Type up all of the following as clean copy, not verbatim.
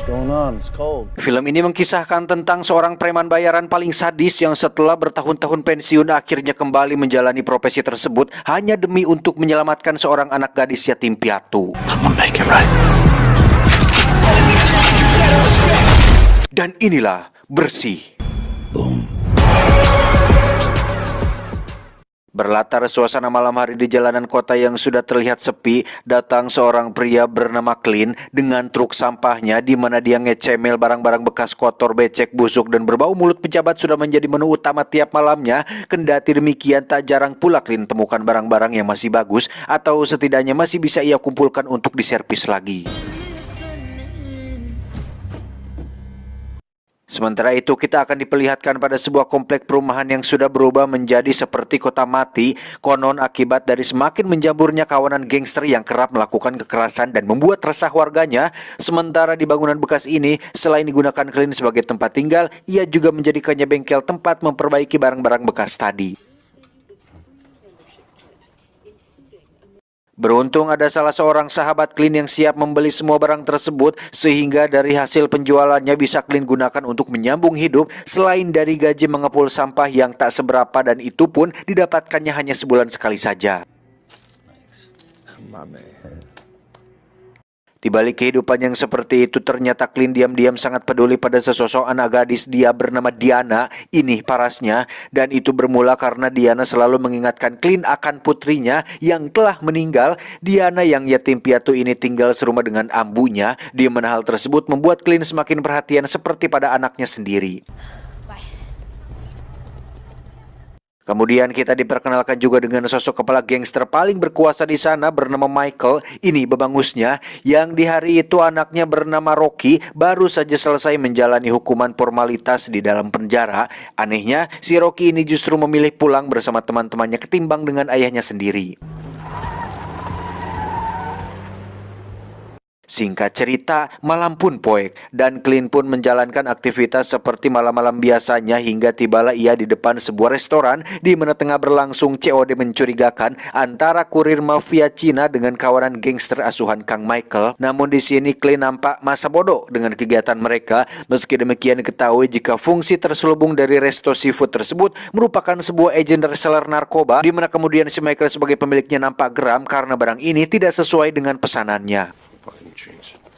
going on? It's cold. Film ini mengisahkan tentang seorang preman bayaran paling sadis yang setelah bertahun-tahun pensiun akhirnya kembali menjalani profesi tersebut hanya demi untuk menyelamatkan seorang anak gadis yatim piatu. Dan inilah Bersih. Berlatar suasana malam hari di jalanan kota yang sudah terlihat sepi, datang seorang pria bernama Clint dengan truk sampahnya di mana dia ngecemil barang-barang bekas kotor, becek, busuk, dan berbau mulut pejabat sudah menjadi menu utama tiap malamnya. Kendati demikian, tak jarang pula Clint temukan barang-barang yang masih bagus atau setidaknya masih bisa ia kumpulkan untuk diservis lagi. Sementara itu kita akan diperlihatkan pada sebuah komplek perumahan yang sudah berubah menjadi seperti kota mati, konon akibat dari semakin menjamurnya kawanan gangster yang kerap melakukan kekerasan dan membuat resah warganya. Sementara di bangunan bekas ini, selain digunakan Clint sebagai tempat tinggal, ia juga menjadikannya bengkel tempat memperbaiki barang-barang bekas tadi. Beruntung ada salah seorang sahabat Clint yang siap membeli semua barang tersebut sehingga dari hasil penjualannya bisa Clint gunakan untuk menyambung hidup selain dari gaji mengepul sampah yang tak seberapa dan itu pun didapatkannya hanya sebulan sekali saja. Di balik kehidupan yang seperti itu ternyata Clint diam-diam sangat peduli pada sesosok anak gadis dia bernama Diana, ini parasnya, dan itu bermula karena Diana selalu mengingatkan Clint akan putrinya yang telah meninggal. Diana yang yatim piatu ini tinggal serumah dengan ambunya, di mana hal tersebut membuat Clint semakin perhatian seperti pada anaknya sendiri. Kemudian kita diperkenalkan juga dengan sosok kepala gangster paling berkuasa di sana bernama Michael, ini bebangusnya, yang di hari itu anaknya bernama Rocky baru saja selesai menjalani hukuman formalitas di dalam penjara. Anehnya, si Rocky ini justru memilih pulang bersama teman-temannya ketimbang dengan ayahnya sendiri. Singkat cerita, malam pun poek dan Clint pun menjalankan aktivitas seperti malam-malam biasanya hingga tibalah ia di depan sebuah restoran di mana tengah berlangsung COD mencurigakan antara kurir mafia Cina dengan kawanan gangster asuhan Kang Michael. Namun di sini Clint nampak masa bodoh dengan kegiatan mereka. Meski demikian diketahui jika fungsi terselubung dari resto seafood tersebut merupakan sebuah agen reseller narkoba, di mana kemudian si Michael sebagai pemiliknya nampak geram karena barang ini tidak sesuai dengan pesanannya.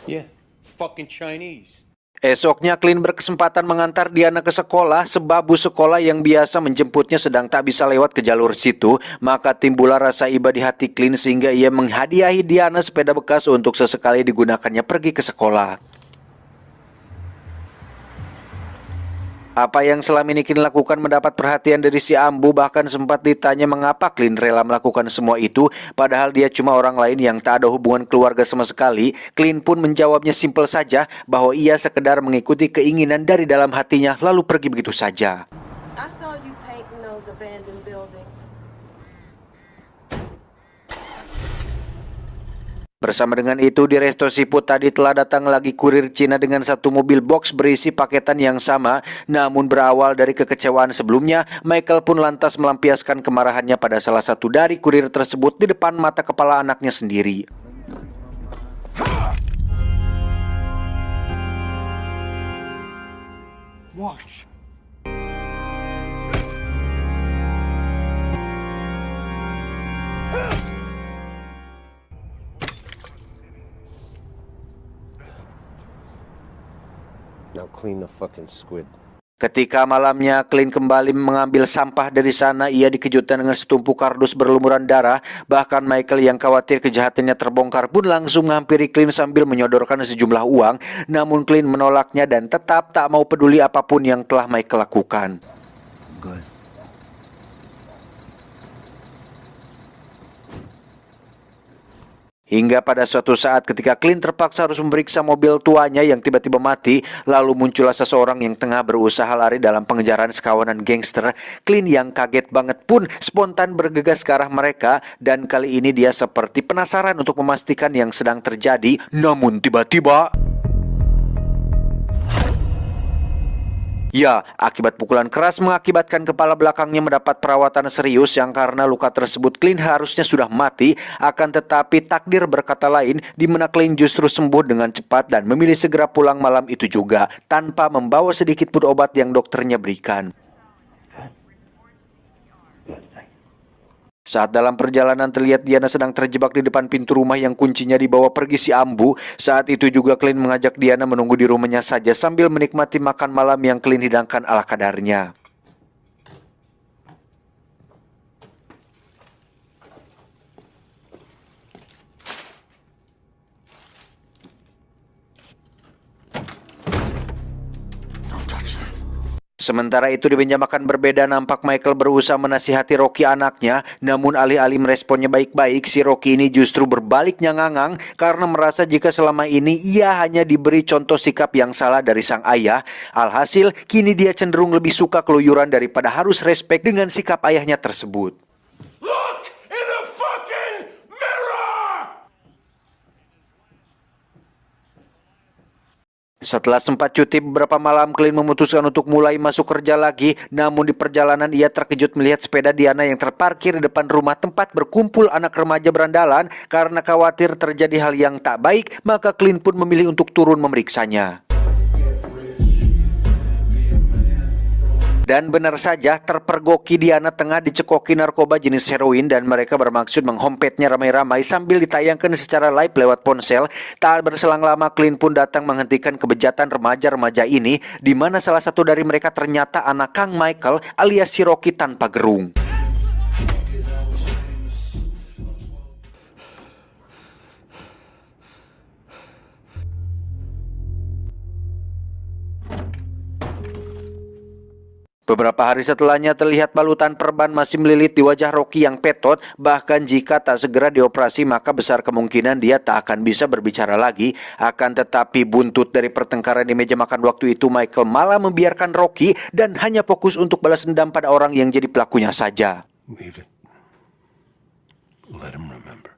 Yeah, fucking Chinese. Esoknya Clint berkesempatan mengantar Diana ke sekolah sebab bus sekolah yang biasa menjemputnya sedang tak bisa lewat ke jalur situ. Maka timbullah rasa iba di hati Clint sehingga ia menghadiahi Diana sepeda bekas untuk sesekali digunakannya pergi ke sekolah. Apa yang selama ini Clint lakukan mendapat perhatian dari si ambu, bahkan sempat ditanya mengapa Clint rela melakukan semua itu padahal dia cuma orang lain yang tak ada hubungan keluarga sama sekali. Clint pun menjawabnya simpel saja bahwa ia sekedar mengikuti keinginan dari dalam hatinya lalu pergi begitu saja. I saw you painting those abandoned buildings. Bersama dengan itu di resto seafood tadi telah datang lagi kurir Cina dengan satu mobil box berisi paketan yang sama. Namun berawal dari kekecewaan sebelumnya, Michael pun lantas melampiaskan kemarahannya pada salah satu dari kurir tersebut di depan mata kepala anaknya sendiri. Watch. Now clean the fucking squid. Ketika malamnya Clint kembali mengambil sampah dari sana, ia dikejutkan dengan setumpuk kardus berlumuran darah. Bahkan Michael yang khawatir kejahatannya terbongkar pun langsung menghampiri Clint sambil menyodorkan sejumlah uang. Namun Clint menolaknya dan tetap tak mau peduli apapun yang telah Michael lakukan. Good. Hingga pada suatu saat ketika Clint terpaksa harus memeriksa mobil tuanya yang tiba-tiba mati, lalu muncullah seseorang yang tengah berusaha lari dalam pengejaran sekawanan gangster. Clint yang kaget banget pun spontan bergegas ke arah mereka dan kali ini dia seperti penasaran untuk memastikan yang sedang terjadi. Namun tiba-tiba Ya, akibat pukulan keras mengakibatkan kepala belakangnya mendapat perawatan serius yang karena luka tersebut Clint harusnya sudah mati, akan tetapi takdir berkata lain di mana Clint justru sembuh dengan cepat dan memilih segera pulang malam itu juga tanpa membawa sedikit pun obat yang dokternya berikan. Saat dalam perjalanan terlihat Diana sedang terjebak di depan pintu rumah yang kuncinya dibawa pergi si Ambu. Saat itu juga Clint mengajak Diana menunggu di rumahnya saja sambil menikmati makan malam yang Clint hidangkan ala kadarnya. Sementara itu di meja makan berbeda nampak Michael berusaha menasihati Rocky anaknya, namun alih-alih meresponnya baik-baik, si Rocky ini justru berbalik nyangangang karena merasa jika selama ini ia hanya diberi contoh sikap yang salah dari sang ayah. Alhasil kini dia cenderung lebih suka keluyuran daripada harus respek dengan sikap ayahnya tersebut. Look in the fucking mirror! Setelah sempat cuti beberapa malam, Clint memutuskan untuk mulai masuk kerja lagi. Namun di perjalanan ia terkejut melihat sepeda Diana yang terparkir di depan rumah tempat berkumpul anak remaja berandalan. Karena khawatir terjadi hal yang tak baik, maka Clint pun memilih untuk turun memeriksanya. Dan benar saja, terpergoki Diana tengah dicekoki narkoba jenis heroin dan mereka bermaksud menghompetnya ramai-ramai sambil ditayangkan secara live lewat ponsel. Tak berselang lama, Clint pun datang menghentikan kebejatan remaja-remaja ini, di mana salah satu dari mereka ternyata anak Kang Michael alias si Rocky tanpa gerung. Beberapa hari setelahnya terlihat balutan perban masih melilit di wajah Rocky yang petot. Bahkan jika tak segera dioperasi maka besar kemungkinan dia tak akan bisa berbicara lagi. Akan tetapi buntut dari pertengkaran di meja makan waktu itu, Michael malah membiarkan Rocky dan hanya fokus untuk balas dendam pada orang yang jadi pelakunya saja. Leave it. Let him remember.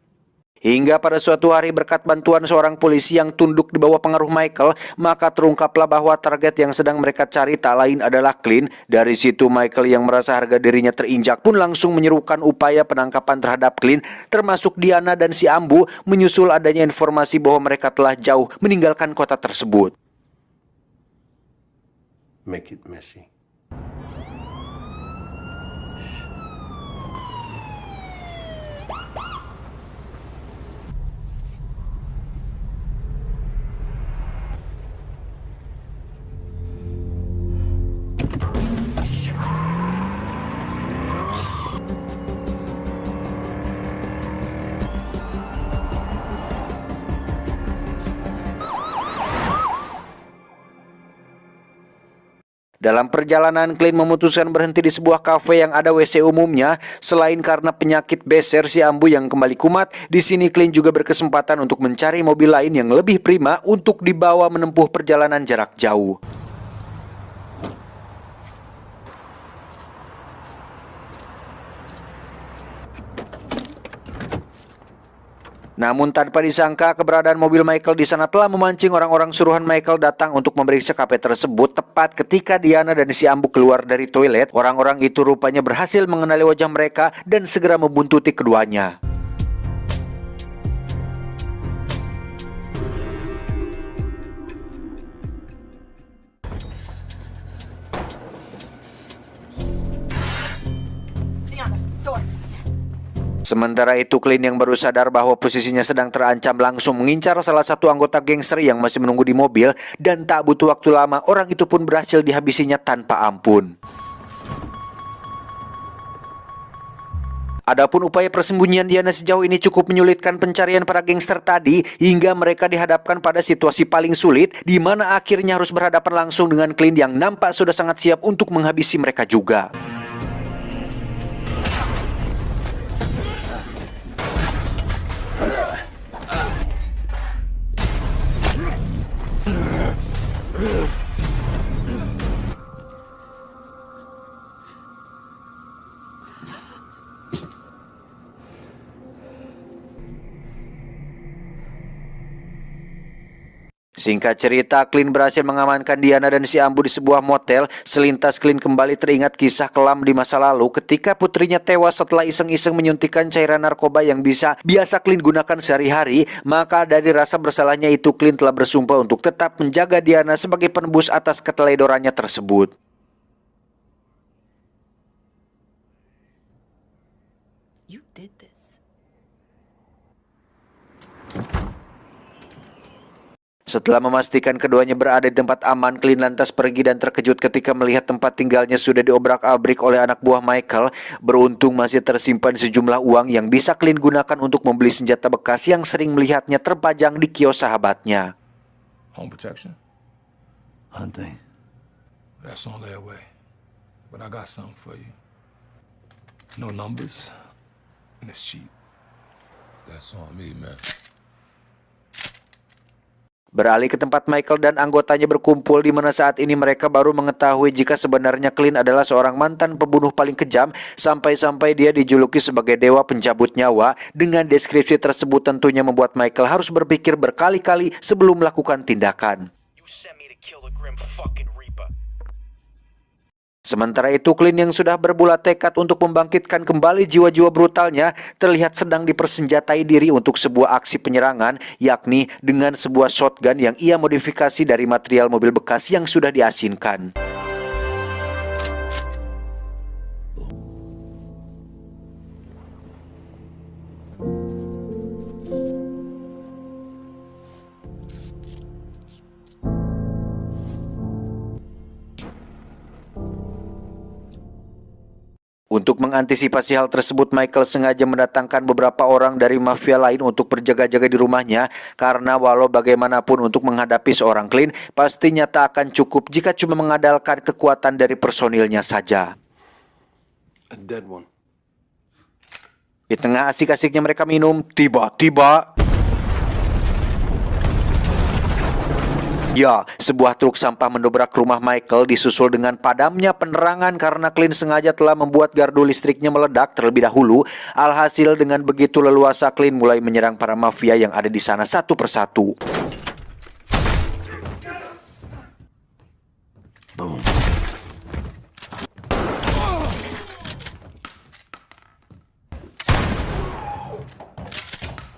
Hingga pada suatu hari berkat bantuan seorang polisi yang tunduk di bawah pengaruh Michael, maka terungkaplah bahwa target yang sedang mereka cari tak lain adalah Clint. Dari situ Michael yang merasa harga dirinya terinjak pun langsung menyerukan upaya penangkapan terhadap Clint, termasuk Diana dan si Ambu, menyusul adanya informasi bahwa mereka telah jauh meninggalkan kota tersebut. Make it messy. Dalam perjalanan, Clint memutuskan berhenti di sebuah kafe yang ada WC umumnya. Selain karena penyakit beser si Ambu yang kembali kumat, di sini Clint juga berkesempatan untuk mencari mobil lain yang lebih prima untuk dibawa menempuh perjalanan jarak jauh. Namun tanpa disangka, keberadaan mobil Michael di sana telah memancing orang-orang suruhan Michael datang untuk memeriksa kafe tersebut. Tepat ketika Diana dan si Ambu keluar dari toilet, orang-orang itu rupanya berhasil mengenali wajah mereka dan segera membuntuti keduanya. Sementara itu, Clint yang baru sadar bahwa posisinya sedang terancam langsung mengincar salah satu anggota gangster yang masih menunggu di mobil, dan tak butuh waktu lama orang itu pun berhasil dihabisinya tanpa ampun. Adapun upaya persembunyian Diana sejauh ini cukup menyulitkan pencarian para gangster tadi, hingga mereka dihadapkan pada situasi paling sulit, di mana akhirnya harus berhadapan langsung dengan Clint yang nampak sudah sangat siap untuk menghabisi mereka juga. Singkat cerita, Clint berhasil mengamankan Diana dan si Ambu di sebuah motel. Selintas Clint kembali teringat kisah kelam di masa lalu ketika putrinya tewas setelah iseng-iseng menyuntikkan cairan narkoba yang biasa Clint gunakan sehari-hari. Maka dari rasa bersalahnya itu, Clint telah bersumpah untuk tetap menjaga Diana sebagai penebus atas keteledorannya tersebut. You did this. Setelah memastikan keduanya berada di tempat aman, Clint lantas pergi dan terkejut ketika melihat tempat tinggalnya sudah diobrak-abrik oleh anak buah Michael. Beruntung masih tersimpan sejumlah uang yang bisa Clint gunakan untuk membeli senjata bekas yang sering melihatnya terpajang di kios sahabatnya. Home protection? Hunting. That's on their way. But I got something for you. No numbers, and it's cheap. That's on me, man. Beralih ke tempat Michael dan anggotanya berkumpul, di mana saat ini mereka baru mengetahui jika sebenarnya Clint adalah seorang mantan pembunuh paling kejam, sampai-sampai dia dijuluki sebagai dewa pencabut nyawa. Dengan deskripsi tersebut tentunya membuat Michael harus berpikir berkali-kali sebelum melakukan tindakan. Sementara itu, Clint yang sudah berbulat tekad untuk membangkitkan kembali jiwa-jiwa brutalnya terlihat sedang dipersenjatai diri untuk sebuah aksi penyerangan, yakni dengan sebuah shotgun yang ia modifikasi dari material mobil bekas yang sudah diasinkan. Untuk mengantisipasi hal tersebut, Michael sengaja mendatangkan beberapa orang dari mafia lain untuk berjaga-jaga di rumahnya, karena walau bagaimanapun untuk menghadapi seorang Clint, pastinya tak akan cukup jika cuma mengandalkan kekuatan dari personilnya saja. A dead one. Di tengah asik-asiknya mereka minum, tiba-tiba sebuah truk sampah mendobrak rumah Michael, disusul dengan padamnya penerangan karena Clint sengaja telah membuat gardu listriknya meledak terlebih dahulu. Alhasil dengan begitu leluasa Clint mulai menyerang para mafia yang ada di sana satu persatu. Boom.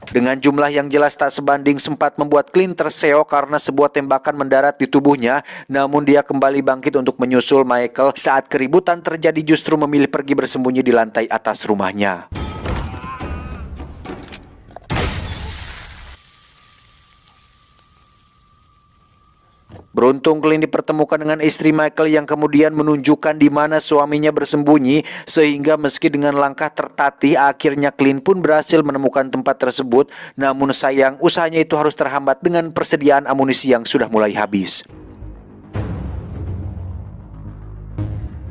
Dengan jumlah yang jelas tak sebanding, sempat membuat Clint terseok karena sebuah tembakan mendarat di tubuhnya. Namun dia kembali bangkit untuk menyusul Michael. Saat keributan terjadi, justru memilih pergi bersembunyi di lantai atas rumahnya. Beruntung Clint dipertemukan dengan istri Michael yang kemudian menunjukkan di mana suaminya bersembunyi, sehingga meski dengan langkah tertatih, akhirnya Clint pun berhasil menemukan tempat tersebut. Namun sayang, usahanya itu harus terhambat dengan persediaan amunisi yang sudah mulai habis.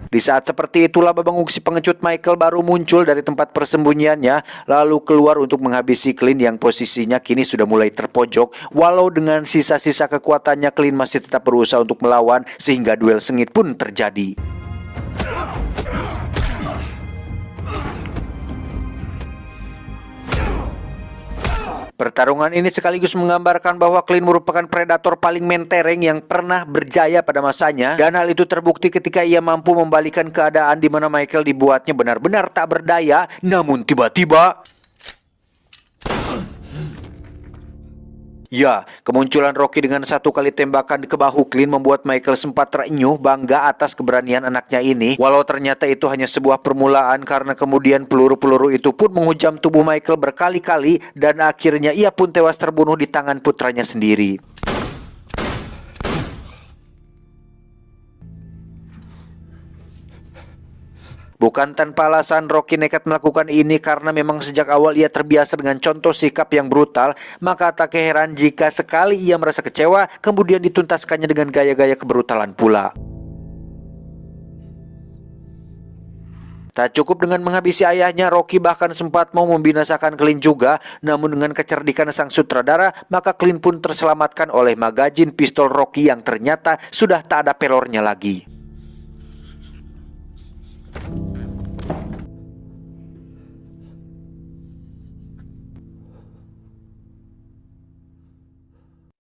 Di saat seperti itulah babang si pengecut Michael baru muncul dari tempat persembunyiannya, lalu keluar untuk menghabisi Clint yang posisinya kini sudah mulai terpojok. Walau dengan sisa-sisa kekuatannya, Clint masih tetap berusaha untuk melawan, sehingga duel sengit pun terjadi. Pertarungan ini sekaligus menggambarkan bahwa Clint merupakan predator paling mentereng yang pernah berjaya pada masanya, dan hal itu terbukti ketika ia mampu membalikan keadaan di mana Michael dibuatnya benar-benar tak berdaya. Namun tiba-tiba kemunculan Rocky dengan satu kali tembakan ke bahu Clint membuat Michael sempat terenyuh bangga atas keberanian anaknya ini. Walau ternyata itu hanya sebuah permulaan, karena kemudian peluru-peluru itu pun menghujam tubuh Michael berkali-kali dan akhirnya ia pun tewas terbunuh di tangan putranya sendiri. Bukan tanpa alasan Rocky nekat melakukan ini, karena memang sejak awal ia terbiasa dengan contoh sikap yang brutal. Maka tak heran jika sekali ia merasa kecewa, kemudian dituntaskannya dengan gaya-gaya kebrutalan pula. Tak cukup dengan menghabisi ayahnya, Rocky bahkan sempat mau membinasakan Clint juga. Namun dengan kecerdikan sang sutradara, maka Clint pun terselamatkan oleh magazin pistol Rocky yang ternyata sudah tak ada pelornya lagi.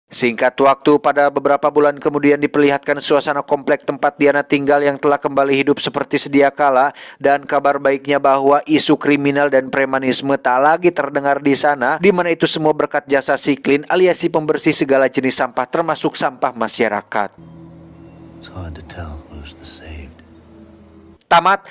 Singkat waktu, pada beberapa bulan kemudian diperlihatkan suasana komplek tempat Diana tinggal yang telah kembali hidup seperti sedia kala, dan kabar baiknya bahwa isu kriminal dan premanisme tak lagi terdengar di sana, di mana itu semua berkat jasa si Clint alias si pembersih segala jenis sampah termasuk sampah masyarakat. It's hard to tell who's the saved. Tamat.